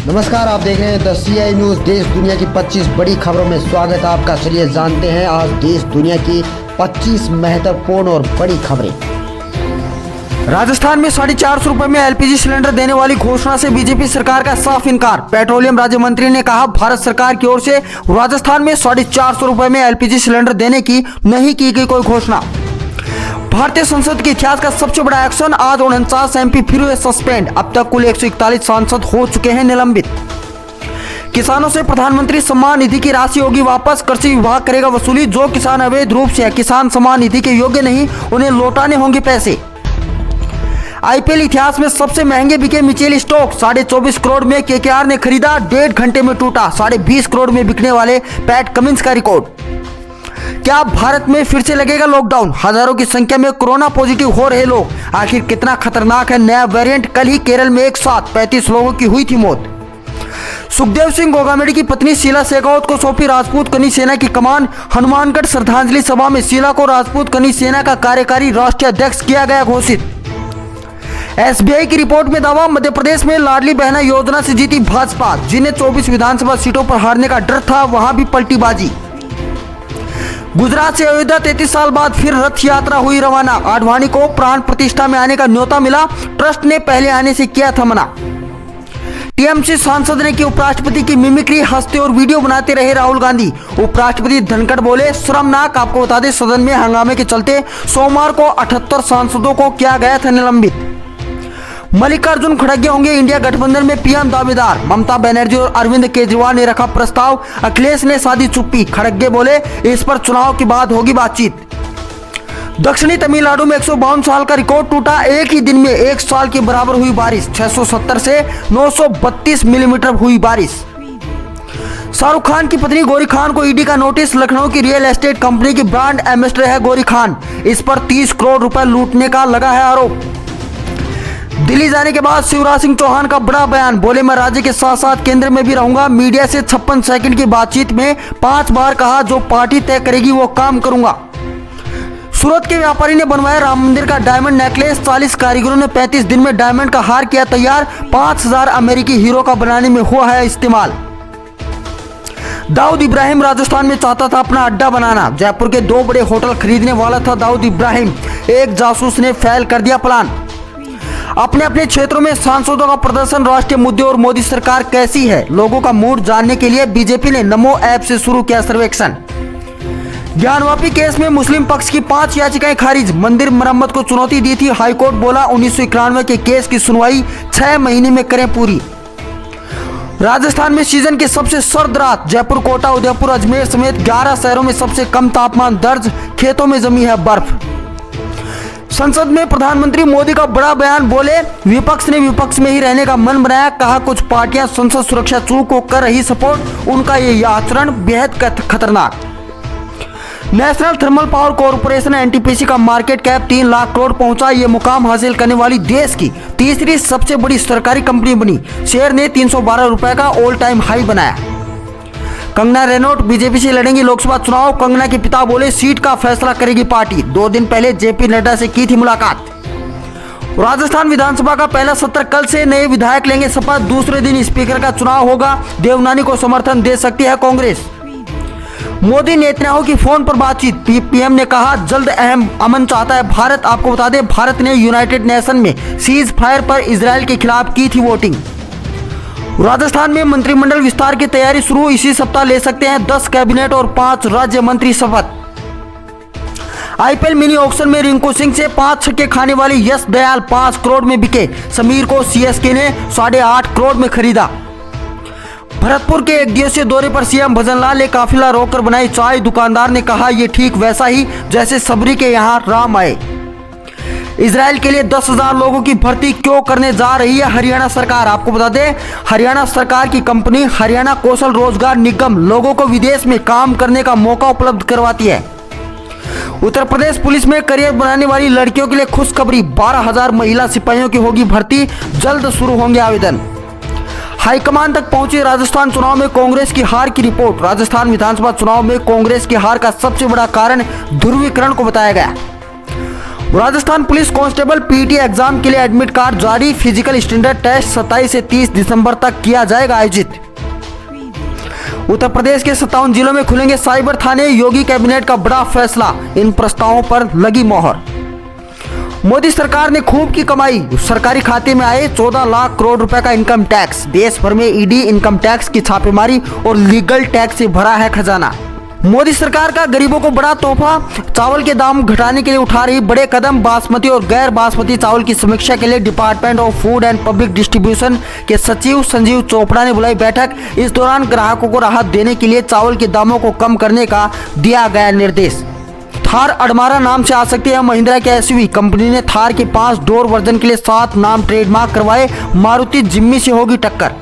नमस्कार, आप देख रहे हैं द CI न्यूज़। देश दुनिया की 25 बड़ी खबरों में स्वागत है आपका। चलिए जानते हैं आज देश दुनिया की 25 महत्वपूर्ण और बड़ी खबरें। राजस्थान में 450 रुपए में LPG सिलेंडर देने वाली घोषणा से बीजेपी सरकार का साफ इनकार। पेट्रोलियम राज्य मंत्री ने कहा, भारत सरकार की ओर से राजस्थान में 450 रुपए में LPG सिलेंडर देने की नहीं की गई कोई घोषणा। भारतीय संसद के इतिहास का सबसे बड़ा एक्शन, आज 49 MP फिर हुए सस्पेंड। अब तक कुल 141 सांसद हो चुके हैं निलंबित। किसानों से प्रधानमंत्री सम्मान निधि की राशि होगी वापस, कृषि विभाग करेगा वसूली। जो किसान अवैध रूप से किसान सम्मान निधि के योग्य नहीं, उन्हें लौटाने होंगे पैसे। IPL इतिहास में सबसे महंगे बिके मिचेल स्टोक, 24.5 करोड़ में KKR ने खरीदा, 1.5 घंटे में टूटा 20.5 करोड़ में बिकने वाले पैट कमिंस का रिकॉर्ड। क्या भारत में फिर से लगेगा लॉकडाउन? हजारों की संख्या में कोरोना पॉजिटिव हो रहे लोग, आखिर कितना खतरनाक है नया वेरिएंट? कल ही केरल में एक साथ 35 लोगों की हुई थी मौत। सुखदेव सिंह गोगामेडी की पत्नी शीला शेखावत को सौंपी राजपूत कनी सेना की कमान। हनुमानगढ़ श्रद्धांजलि सभा में शीला को राजपूत कनी सेना का कार्यकारी राष्ट्रीय अध्यक्ष किया गया घोषित। SBI की रिपोर्ट में दावा, मध्य प्रदेश में लाडली बहना योजना से जीती भाजपा। जिन्हें 24 विधानसभा सीटों पर हारने का डर था, वहां भी पलटी बाजी। गुजरात से अयोध्या 33 साल बाद फिर रथ यात्रा हुई रवाना। आडवाणी को प्राण प्रतिष्ठा में आने का न्योता मिला, ट्रस्ट ने पहले आने से किया था मना। TMC सांसद ने की उपराष्ट्रपति की मिमिक्री, हंसते और वीडियो बनाते रहे राहुल गांधी। उपराष्ट्रपति धनखड़ बोले, शर्मनाक। आपको बता दें, सदन में हंगामे के चलते सोमवार को 78 सांसदों को किया गया था निलंबित। मल्लिकार्जुन खड़गे होंगे इंडिया गठबंधन में PM दावेदार। ममता बनर्जी और अरविंद केजरीवाल ने रखा प्रस्ताव, अखिलेश ने साधी चुप्पी। खड़गे बोले, इस पर चुनाव के बाद होगी बातचीत। दक्षिणी तमिलनाडु में 152 साल का रिकॉर्ड टूटा, एक ही दिन में 1 साल के बराबर हुई बारिश। 670 से 932 मिलीमीटर हुई बारिश। शाहरुख खान की पत्नी गौरी खान को ED का नोटिस। लखनऊ की रियल एस्टेट कंपनी की ब्रांड एम्बेसडर है गौरी खान, इस पर 30 करोड़ रुपए लूटने का लगा है आरोप। दिल्ली जाने के बाद शिवराज सिंह चौहान का बड़ा बयान, बोले मैं राज्य के साथ साथ केंद्र में भी रहूंगा। मीडिया से 56 सेकंड की बातचीत में 5 बार कहा, जो पार्टी तय करेगी वो काम करूंगा। सूरत के व्यापारी ने बनवाया राम मंदिर का डायमंड नेकलेस। 40 कारीगरों ने 35 दिन में डायमंड का हार किया तैयार। 5000 अमेरिकी हीरो का बनाने में हुआ है इस्तेमाल। दाऊद इब्राहिम राजस्थान में चाहता था अपना अड्डा बनाना। जयपुर के 2 बड़े होटल खरीदने वाला था दाऊद इब्राहिम। एक जासूस ने फेल कर दिया प्लान। अपने अपने क्षेत्रों में सांसदों का प्रदर्शन, राष्ट्रीय मुद्दे और मोदी सरकार कैसी है, लोगों का मूड जानने के लिए बीजेपी ने नमो ऐप से शुरू किया सर्वेक्षण। ज्ञानवापी केस में मुस्लिम पक्ष की 5 याचिकाएं खारिज। मंदिर मरम्मत को चुनौती दी थी हाईकोर्ट, बोला 1991 के केस की सुनवाई 6 महीने में करें पूरी। राजस्थान में सीजन की सबसे सर्द रात, जयपुर, कोटा, उदयपुर, अजमेर समेत 11 शहरों में सबसे कम तापमान दर्ज। खेतों में जमी है बर्फ। संसद में प्रधानमंत्री मोदी का बड़ा बयान, बोले विपक्ष ने विपक्ष में ही रहने का मन बनाया। कहा, कुछ पार्टियां संसद सुरक्षा चूक को कर रही सपोर्ट, उनका ये आचरण बेहद खतरनाक। National thermal power corporation NTPC का मार्केट कैप 3 लाख करोड़ पहुंचा। ये मुकाम हासिल करने वाली देश की तीसरी सबसे बड़ी सरकारी कंपनी बनी। शेयर ने 312 रुपए का ऑल टाइम हाई बनाया। कंगना रनौत बीजेपी से लड़ेंगी लोकसभा चुनाव। कंगना के पिता बोले, सीट का फैसला करेगी पार्टी। 2 दिन पहले JP नड्डा से की थी मुलाकात। राजस्थान विधानसभा का पहला सत्र कल से, नए विधायक लेंगे शपथ। दूसरे दिन स्पीकर का चुनाव होगा। देवनानी को समर्थन दे सकती है कांग्रेस। मोदी नेतन्याहू की फोन पर बातचीत। PM ने कहा, जल्द अहम अमन चाहता है भारत। आपको बता दें, भारत ने यूनाइटेड नेशन में सीज फायर पर इजराइल के खिलाफ की थी वोटिंग। राजस्थान में मंत्रिमंडल विस्तार की तैयारी शुरू, इसी सप्ताह ले सकते हैं 10 कैबिनेट और 5 राज्य मंत्री शपथ। IPL मिनी ऑक्शन में रिंकू सिंह से 5 छक्के खाने वाले यश दयाल 5 करोड़ में बिके। समीर को CSK ने 8.5 करोड़ में खरीदा। भरतपुर के 1 दिवसीय दौरे पर CM भजनलाल ने काफिला रोककर बनाई चाय। दुकानदार ने कहा, ये ठीक वैसा ही जैसे सबरी के यहाँ राम आए। इजराइल के लिए 10,000 लोगों की भर्ती क्यों करने जा रही है हरियाणा सरकार? आपको बता दें, हरियाणा सरकार की कंपनी हरियाणा कौशल रोजगार निगम लोगों को विदेश में काम करने का मौका उपलब्ध करवाती है। उत्तर प्रदेश पुलिस में करियर बनाने वाली लड़कियों के लिए खुशखबरी, 12,000 महिला सिपाहियों की होगी भर्ती। जल्द शुरू होंगे आवेदन। हाईकमान तक पहुंची राजस्थान चुनाव में कांग्रेस की हार की रिपोर्ट। राजस्थान विधानसभा चुनाव में कांग्रेस की हार का सबसे बड़ा कारण ध्रुवीकरण को बताया गया। Rajasthan police constable PT exam के लिए एडमिट कार्ड जारी, फिजिकल स्टैंडर्ड टेस्ट 27 से 30 दिसंबर तक किया जाएगा आयोजित। उत्तर प्रदेश के 57 जिलों में खुलेंगे साइबर थाने, योगी कैबिनेट का बड़ा फैसला, इन प्रस्तावों पर लगी मोहर। मोदी सरकार ने खूब की कमाई, सरकारी खाते में आए 14 लाख करोड़ रुपए का इनकम टैक्स, देश भर में ईडी इनकम टैक्स की छापेमारी और लीगल टैक्स से भरा है खजाना। मोदी सरकार का गरीबों को बड़ा तोहफा, चावल के दाम घटाने के लिए उठा रही बड़े कदम। बासमती और गैर बासमती चावल की समीक्षा के लिए department of food and public distribution के सचिव संजीव चोपड़ा ने बुलाई बैठक। इस दौरान ग्राहकों को राहत देने के लिए चावल के दामों को कम करने का दिया गया निर्देश। थार अडमारा नाम से आ सकती है महिंद्रा के एसयूवी, कंपनी ने थार के 5 डोर वर्जन के लिए 7 नाम ट्रेडमार्क करवाए, मारुति जिम्नी से होगी टक्कर।